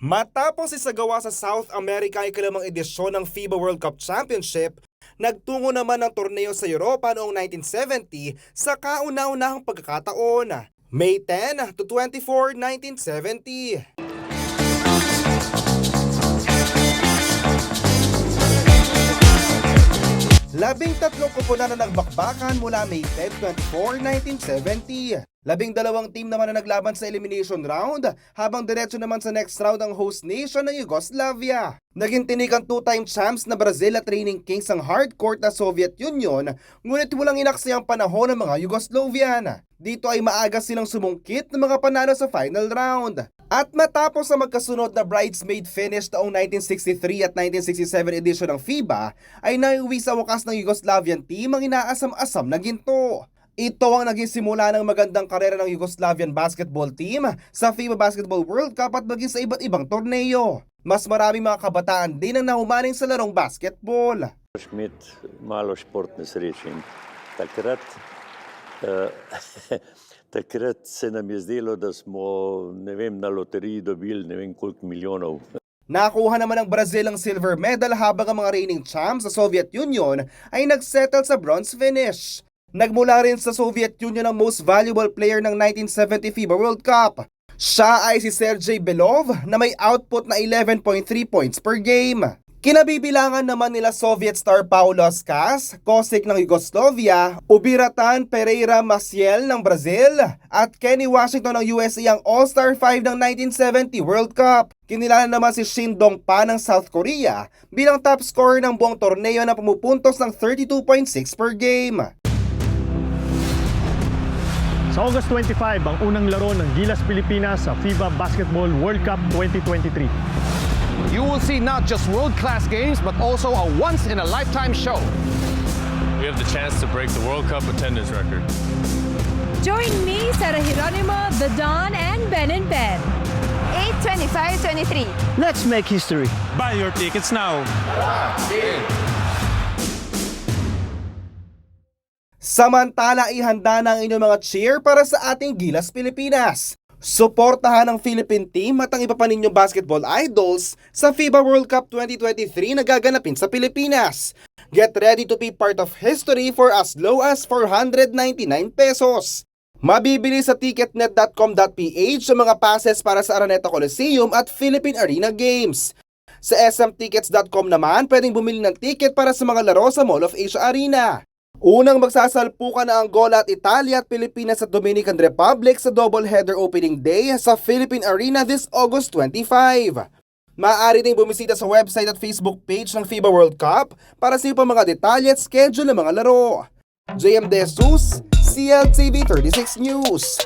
Matapos isagawa sa South America ang ikalimang edisyon ng FIBA World Cup Championship, nagtungo naman ang torneo sa Europa noong 1970 sa kauna-unahang pagkakataon, May 10 to 24, 1970. Labing-tatlong koponan na nagbakbakan mula May 10, 24, 1970. 12 team naman na naglaban sa elimination round, habang diretso naman sa next round ang host nation ng Yugoslavia. Naging tinik ang two-time champs na Brazil at reigning kings ang hardcourt na Soviet Union, ngunit walang inaksayang panahon ng mga Yugoslavian. Dito ay maaga silang sumungkit ng mga panalo sa final round. At matapos ang magkasunod na bridesmaid finish taong 1963 at 1967 edition ng FIBA, ay naiuwi sa wakas ng Yugoslavian team ang inaasam-asam na ginto. Ito ang naging simula ng magandang karera ng Yugoslavian basketball team sa FIBA Basketball World Cup at maging sa iba't ibang torneo. Mas maraming mga kabataan din ang nahumaling sa larong basketball. Schmidt, malo športne sreče. Takrat se nam je zdelo, da smo, na loteriji dobili koliko milijonov. Nakuha naman ng Brazil ang silver medal habang ang mga reigning champs sa Soviet Union ay nagsettle sa bronze finish. Nagmula rin sa Soviet Union ang most valuable player ng 1970 FIBA World Cup. Siya ay si Sergey Belov na may output na 11.3 points per game. Kinabibilangan naman nila Soviet star Paulo Skas, Kosik ng Yugoslavia, Ubiratan Pereira Maciel ng Brazil, at Kenny Washington ng USA ang All-Star 5 ng 1970 World Cup. Kinilala naman si Shin Dong-pa ng South Korea bilang top scorer ng buong torneo na pumupuntos ng 32.6 per game. Sa August 25, ang unang laro ng Gilas Pilipinas sa FIBA Basketball World Cup 2023. You will see not just world-class games, but also a once-in-a-lifetime show. We have the chance to break the World Cup attendance record. Join me, Sarah Geronimo, The Don, and Ben and Ben. 8-25-23. Let's make history. Buy your tickets now. Samantala, ihanda na ang inyong mga cheer para sa ating Gilas Pilipinas. Suportahan ang Philippine team at ang iba pa ninyong basketball idols sa FIBA World Cup 2023 na gaganapin sa Pilipinas. Get ready to be part of history for as low as 499 pesos. Mabibili sa ticketnet.com.ph ang mga passes para sa Araneta Coliseum at Philippine Arena Games. Sa smtickets.com naman, pwedeng bumili ng ticket para sa mga laro sa Mall of Asia Arena. Unang magsasalpukan na Angola at Italia at Pilipinas at Dominican Republic sa double-header opening day sa Philippine Arena this August 25. Maaari ding bumisita sa website at Facebook page ng FIBA World Cup para sa mga detalye at schedule ng mga laro. JM De Jesus, CLTV 36 News.